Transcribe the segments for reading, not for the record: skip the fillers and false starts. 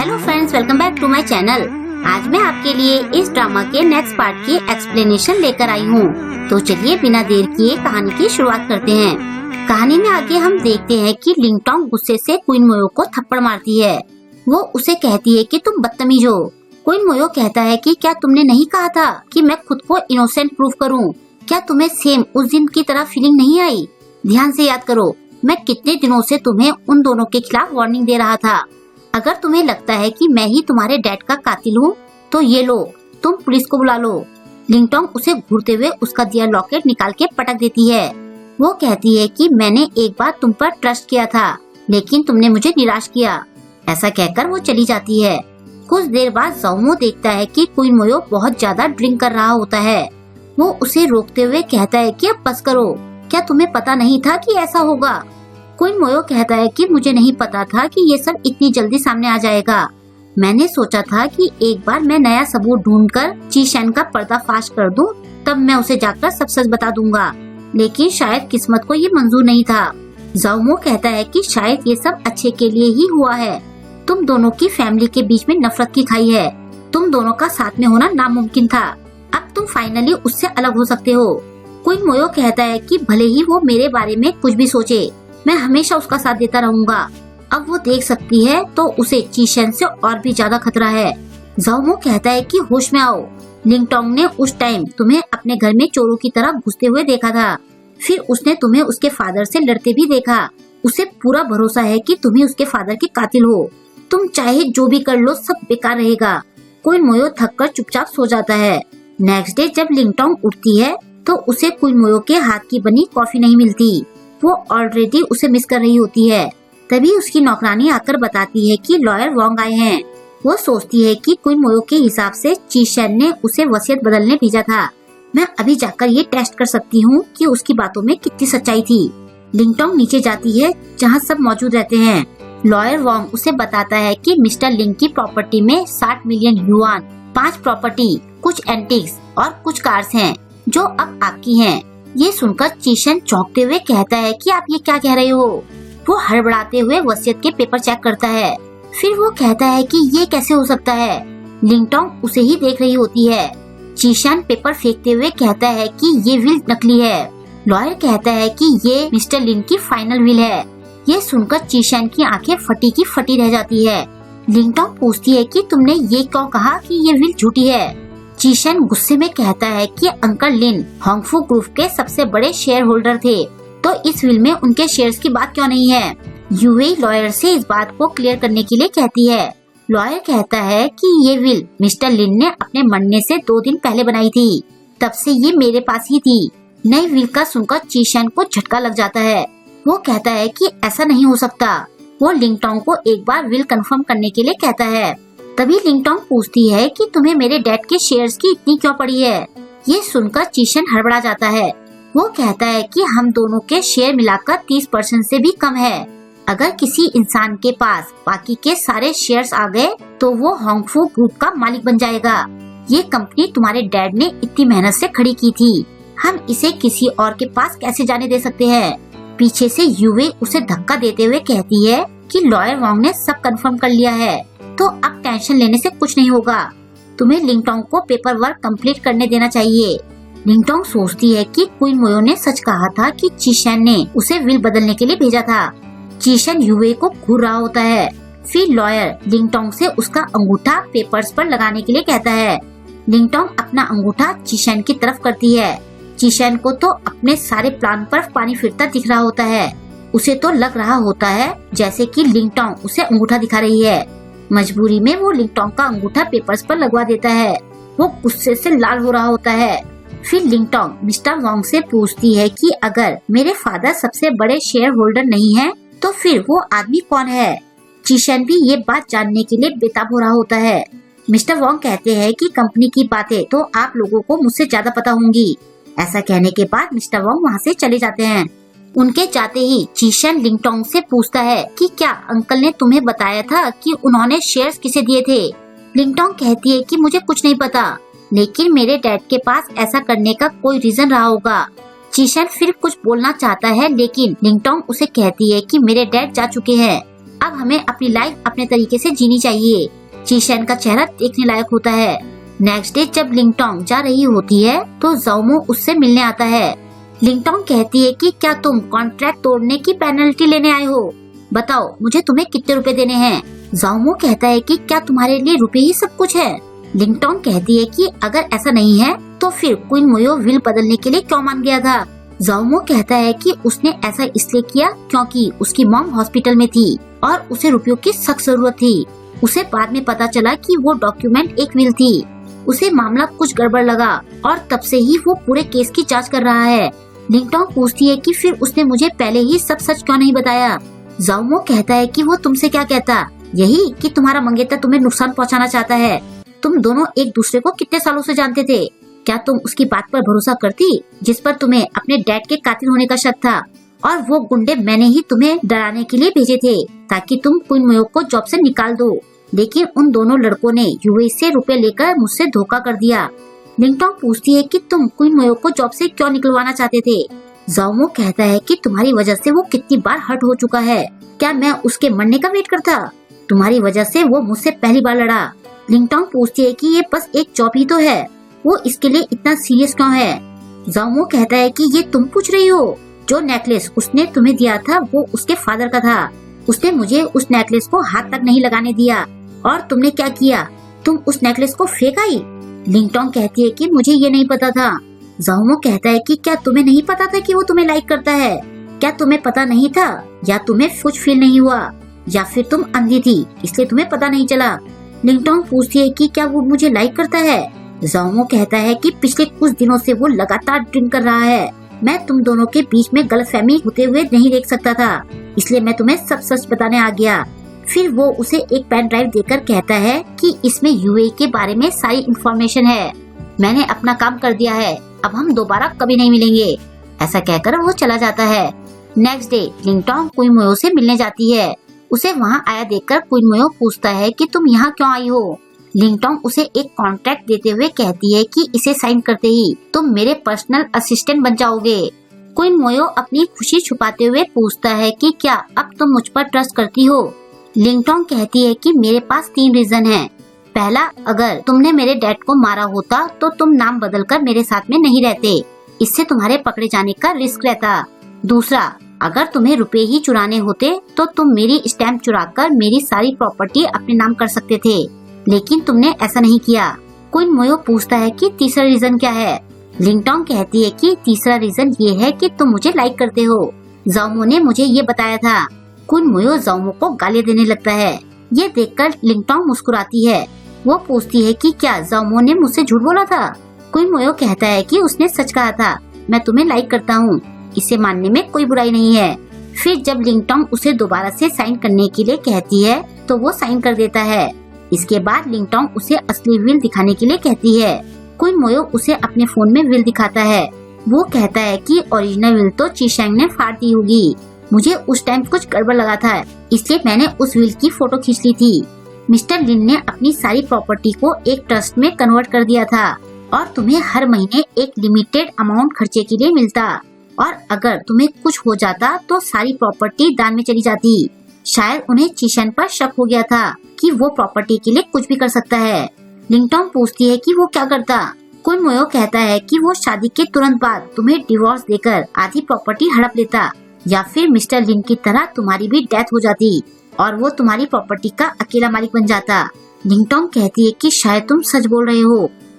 Hello friends, welcome back to my channel. आज मैं आपके लिए इस ड्रामा के नेक्स्ट पार्ट की एक्सप्लेनेशन लेकर आई हूँ। तो चलिए बिना देर किए कहानी की शुरुआत करते हैं। कहानी में आगे हम देखते हैं कि लिंगटोंग गुस्से से क्वीन मोयो को थप्पड़ मारती है। वो उसे कहती है कि तुम बदतमीज हो। क्वीन मोयो कहता है कि क्या तुमने नहीं कहा था कि मैं खुद को इनोसेंट प्रूव करूँ? क्या तुम्हें सेम उस दिन की तरह फीलिंग नहीं आई? ध्यान से याद करो, मैं कितने दिनों से तुम्हें उन दोनों के खिलाफ वार्निंग दे रहा था। अगर तुम्हें लगता है कि मैं ही तुम्हारे डैड का कातिल हूँ तो ये लो, तुम पुलिस को बुला लो। लिंगटोंग उसे घूरते हुए उसका दिया लॉकेट निकाल के पटक देती है। वो कहती है कि मैंने एक बार तुम पर ट्रस्ट किया था, लेकिन तुमने मुझे निराश किया। ऐसा कहकर वो चली जाती है। कुछ देर बाद ज़ाओमो देखता है कि क्वीन मोयो बहुत ज्यादा ड्रिंक कर रहा होता है। वो उसे रोकते हुए कहता है कि अब बस करो, क्या तुम्हें पता नहीं था कि ऐसा होगा? क्वीन मोयो कहता है कि मुझे नहीं पता था कि ये सब इतनी जल्दी सामने आ जाएगा। मैंने सोचा था कि एक बार मैं नया सबूत ढूंढकर चीशेन का पर्दाफाश कर दूं, तब मैं उसे जाकर सब सच बता दूंगा, लेकिन शायद किस्मत को ये मंजूर नहीं था। ज़ाओमो कहता है कि शायद ये सब अच्छे के लिए ही हुआ है। तुम दोनों की फैमिली के बीच में नफरत की खाई है। तुम दोनों का साथ में होना नामुमकिन था। अब तुम फाइनली उससे अलग हो सकते हो। क्वीन मोयो कहता है कि भले ही वो मेरे बारे में कुछ भी सोचे, मैं हमेशा उसका साथ देता रहूंगा। अब वो देख सकती है तो उसे चीशेन से और भी ज्यादा खतरा है। ज़ाओमो कहता है कि होश में आओ। लिंगटोंग ने उस टाइम तुम्हें अपने घर में चोरों की तरह घुसते हुए देखा था। फिर उसने तुम्हें उसके फादर से लड़ते भी देखा। उसे पूरा भरोसा है कि तुम्ही उसके फादर के कातिल हो। तुम चाहे जो भी कर लो, सब बेकार रहेगा। क्वीन मोयो थककर चुपचाप सो जाता है। नेक्स्ट डे जब लिंगटोंग उठती है तो उसे क्वीन मोयो के हाथ की बनी कॉफी नहीं मिलती। वो ऑलरेडी उसे मिस कर रही होती है। तभी उसकी नौकरानी आकर बताती है कि लॉयर वोंग आए हैं। वो सोचती है कि क्वीन मोयो के हिसाब से चीशेन ने उसे वसीयत बदलने भेजा था। मैं अभी जाकर ये टेस्ट कर सकती हूँ कि उसकी बातों में कितनी सच्चाई थी। लिंगटोंग नीचे जाती है जहाँ सब मौजूद रहते हैं। लॉयर वोंग उसे बताता है कि मिस्टर लिंग की प्रॉपर्टी में 60 मिलियन युआन, 5 प्रॉपर्टी, कुछ एंटीक्स और कुछ कार्स हैं जो अब आपकी हैं। ये सुनकर चीशेन चौंकते हुए कहता है कि आप ये क्या कह रहे हो? वो हड़बड़ाते हुए वसीयत के पेपर चेक करता है। फिर वो कहता है कि ये कैसे हो सकता है? लिंगटोंग उसे ही देख रही होती है। चीशेन पेपर फेंकते हुए कहता है कि ये विल नकली है। लॉयर कहता है कि ये मिस्टर लिन की फाइनल विल है। ये सुनकर चीशेन की आंखें फटी की फटी रह जाती है। लिंगटोंग पूछती है कि तुमने ये क्यों कहा कि ये विल झूठी है? चीशेन गुस्से में कहता है कि अंकल लिन होंगफू ग्रुप के सबसे बड़े शेयर होल्डर थे, तो इस विल में उनके शेयर्स की बात क्यों नहीं है? यूए लॉयर से इस बात को क्लियर करने के लिए कहती है। लॉयर कहता है कि ये विल मिस्टर लिन ने अपने मरने से 2 दिन पहले बनाई थी, तब से ये मेरे पास ही थी। नई विल का सुनकर चीशेन को झटका लग जाता है। वो कहता है कि ऐसा नहीं हो सकता। वो लिंगटोंग को एक बार विल कंफर्म करने के लिए कहता है। तभी लिंगटोंग पूछती है कि तुम्हें मेरे डैड के शेयर्स की इतनी क्यों पड़ी है? ये सुनकर चीशेन हड़बड़ा जाता है। वो कहता है कि हम दोनों के शेयर मिलाकर 30% से भी कम है। अगर किसी इंसान के पास बाकी के सारे शेयर्स आ गए तो वो होंगफू ग्रुप का मालिक बन जाएगा। ये कंपनी तुम्हारे डैड ने इतनी मेहनत से खड़ी की थी, हम इसे किसी और के पास कैसे जाने दे सकते हैं? पीछे से यूए उसे धक्का देते हुए कहती है कि लॉयर वोंग ने सब कंफर्म कर लिया है, तो अब टेंशन लेने से कुछ नहीं होगा। तुम्हें लिंगटोंग को पेपर वर्क कंप्लीट करने देना चाहिए। लिंगटोंग सोचती है कि क्वीन मोयो ने सच कहा था कि चीशेन ने उसे विल बदलने के लिए भेजा था। चीशेन यूए को घूर रहा होता है। फिर लॉयर लिंगटोंग से उसका अंगूठा पेपर्स पर लगाने के लिए कहता है। लिंगटोंग अपना अंगूठा चीशेन की तरफ करती है। चीशेन को तो अपने सारे प्लान पर पानी फिरता दिख रहा होता है। उसे तो लग रहा होता है जैसे कि लिंगटोंग उसे अंगूठा दिखा रही है। मजबूरी में वो लिंगटोंग का अंगूठा पेपर्स पर लगवा देता है। वो गुस्से से लाल हो रहा होता है। फिर लिंगटोंग मिस्टर वोंग से पूछती है कि अगर मेरे फादर सबसे बड़े शेयर होल्डर नहीं है तो फिर वो आदमी कौन है? चीशेन भी ये बात जानने के लिए बेताब हो रहा होता है। मिस्टर वोंग कहते हैं कि कंपनी की बातें तो आप लोगों को मुझसे ज्यादा पता होंगी। ऐसा कहने के बाद मिस्टर वोंग वहाँ से चले जाते हैं। उनके जाते ही चीशेन लिंगटोंग से पूछता है कि क्या अंकल ने तुम्हें बताया था कि उन्होंने शेयर्स किसे दिए थे? लिंगटोंग कहती है कि मुझे कुछ नहीं पता, लेकिन मेरे डैड के पास ऐसा करने का कोई रीजन रहा होगा। चीशेन फिर कुछ बोलना चाहता है, लेकिन लिंगटोंग उसे कहती है कि मेरे डैड जा चुके हैं, अब हमें अपनी लाइफ अपने तरीके से जीनी चाहिए। चीशेन का चेहरा देखने लायक होता है। नेक्स्ट डे जब लिंगटोंग जा रही होती है तो जाओमो उससे मिलने आता है। लिंगटोंग कहती है कि क्या तुम कॉन्ट्रैक्ट तोड़ने की पेनल्टी लेने आए हो? बताओ मुझे तुम्हें कितने रुपए देने हैं? जाओमो कहता है कि क्या तुम्हारे लिए रुपए ही सब कुछ है? लिंगटोंग कहती है कि अगर ऐसा नहीं है तो फिर क्वीन मोयो विल बदलने के लिए क्यों मान गया था? जाओमो कहता है कि उसने ऐसा इसलिए किया क्योंकि उसकी मॉम हॉस्पिटल में थी और उसे रुपयों की सख्त जरूरत थी। उसे बाद में पता चला कि वो डॉक्यूमेंट एक विल थी। उसे मामला कुछ गड़बड़ लगा और तब से ही वो पूरे केस की जांच कर रहा है। लिंगटोंग पूछती है कि फिर उसने मुझे पहले ही सब सच क्यों नहीं बताया? जाओमो कहता है कि वो तुमसे क्या कहता, यही कि तुम्हारा मंगेतर तुम्हें नुकसान पहुंचाना चाहता है। तुम दोनों एक दूसरे को कितने सालों से जानते थे? क्या तुम उसकी बात पर भरोसा करती जिस पर तुम्हें अपने डैड के कातिल होने का शक था? और वो गुंडे मैंने ही तुम्हें डराने के लिए भेजे थे ताकि तुम क्वीन मोयो को जॉब से निकाल दो, लेकिन उन दोनों लड़कों ने यूएस से रुपए लेकर मुझसे धोखा कर दिया। लिंगटोंग पूछती है कि तुम क्वीन मोयो को जॉब से क्यों निकलवाना चाहते थे? जाओमो कहता है कि तुम्हारी वजह से वो कितनी बार हर्ट हो चुका है। क्या मैं उसके मरने का वेट करता? तुम्हारी वजह से वो मुझसे पहली बार लड़ा। लिंगटोंग पूछती है कि ये बस एक जॉब ही तो है, वो इसके लिए इतना सीरियस क्यों है? जाओमो कहता है कि ये तुम पूछ रही हो? जो नेकलेस उसने तुम्हें दिया था वो उसके फादर का था। उसने मुझे उस नेकलेस को हाथ तक नहीं लगाने दिया और तुमने क्या किया? तुम उस नेकलेस को फेंक आई। लिंगटोंग कहती है कि मुझे ये नहीं पता था। जाओमो कहता है कि क्या तुम्हें नहीं पता था कि वो तुम्हें लाइक करता है? क्या तुम्हें पता नहीं था, या तुम्हें कुछ फील नहीं हुआ, या फिर तुम अंधी थी इसलिए तुम्हें पता नहीं चला? लिंगटोंग पूछती है कि क्या वो मुझे लाइक करता है? जाओमो कहता है कि पिछले कुछ दिनों से वो लगातार ड्रिंक कर रहा है। मैं तुम दोनों के बीच में गलतफहमी होते हुए नहीं देख सकता था, इसलिए मैं तुम्हें सब सच बताने आ गया। फिर वो उसे एक पेन ड्राइव देकर कहता है कि इसमें यूएई के बारे में सारी इंफॉर्मेशन है। मैंने अपना काम कर दिया है, अब हम दोबारा कभी नहीं मिलेंगे। ऐसा कहकर वो चला जाता है। नेक्स्ट डे लिंगटोंग क्वीन मोयो से मिलने जाती है। उसे वहाँ आया देखकर क्वीन मोयो पूछता है कि तुम यहाँ क्यों आई हो? लिंगटोंग उसे एक कॉन्ट्रैक्ट देते हुए कहती है कि इसे साइन करते ही तुम मेरे पर्सनल असिस्टेंट बन जाओगे। क्वीन मोयो अपनी खुशी छुपाते हुए पूछता है कि क्या अब तुम मुझ पर ट्रस्ट करती हो? लिंगटोंग कहती है कि मेरे पास 3 रीजन हैं। पहला, अगर तुमने मेरे डैड को मारा होता तो तुम नाम बदलकर मेरे साथ में नहीं रहते, इससे तुम्हारे पकड़े जाने का रिस्क रहता। दूसरा, अगर तुम्हें रुपए ही चुराने होते तो तुम मेरी स्टैम्प चुराकर मेरी सारी प्रॉपर्टी अपने नाम कर सकते थे, लेकिन तुमने ऐसा नहीं किया। क्वीन मोयो पूछता है कि तीसरा रीजन क्या है? लिंगटोंग कहती है कि तीसरा रीजन ये है कि तुम मुझे लाइक करते हो। जाओमो ने मुझे ये बताया था। क्वीन मोयो जाओमो को गालियाँ देने लगता है। ये देखकर लिंगटोंग मुस्कुराती है। वो पूछती है कि क्या जाओमो ने मुझसे झूठ बोला था? क्वीन मोयो कहता है कि उसने सच कहा था, मैं तुम्हें लाइक करता हूँ, इसे मानने में कोई बुराई नहीं है। फिर जब लिंगटोंग उसे दोबारा से साइन करने के लिए कहती है तो वो साइन कर देता है। इसके बाद लिंगटोंग उसे असली विल दिखाने के लिए कहती है। क्वीन मोयो उसे अपने फोन में विल दिखाता है। वो कहता है कि ओरिजिनल विल तो चीशेंग ने फाड़ दी होगी। मुझे उस टाइम कुछ गड़बड़ लगा था, इसलिए मैंने उस विल की फोटो खींच ली थी। मिस्टर लिन ने अपनी सारी प्रॉपर्टी को एक ट्रस्ट में कन्वर्ट कर दिया था और तुम्हें हर महीने एक लिमिटेड अमाउंट खर्चे के लिए मिलता, और अगर तुम्हें कुछ हो जाता तो सारी प्रॉपर्टी दान में चली जाती। शायद उन्हें चीशेन पर शक हो गया था कि वो प्रॉपर्टी के लिए कुछ भी कर सकता है। लिंगटोंग पूछती है कि वो क्या करता? क्वीन मोयो कहता है कि वो शादी के तुरंत बाद तुम्हें डिवोर्स देकर आधी प्रॉपर्टी हड़प लेता, या फिर मिस्टर लिन की तरह तुम्हारी भी डेथ हो जाती और वो तुम्हारी प्रॉपर्टी का अकेला मालिक बन जाता। लिंगटोंग कहती है कि शायद तुम सच बोल रहे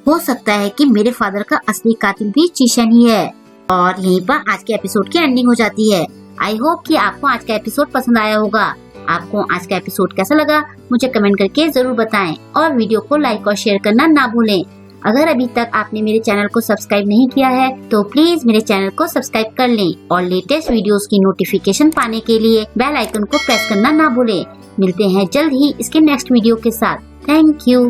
हो सकता है कि मेरे फादर का असली कातिल भी चीशेन ही है। और यहीं पर आज के एपिसोड की एंडिंग हो जाती है। आई होप कि आपको आज का एपिसोड पसंद आया होगा। आपको आज का एपिसोड कैसा लगा मुझे कमेंट करके जरूर बताएं, और वीडियो को लाइक और शेयर करना ना भूलें। अगर अभी तक आपने मेरे चैनल को सब्सक्राइब नहीं किया है तो प्लीज मेरे चैनल को सब्सक्राइब कर लें, और लेटेस्ट वीडियोस की नोटिफिकेशन पाने के लिए बेल आइकन को प्रेस करना ना भूलें। मिलते हैं जल्द ही इसके नेक्स्ट वीडियो के साथ। Thank you.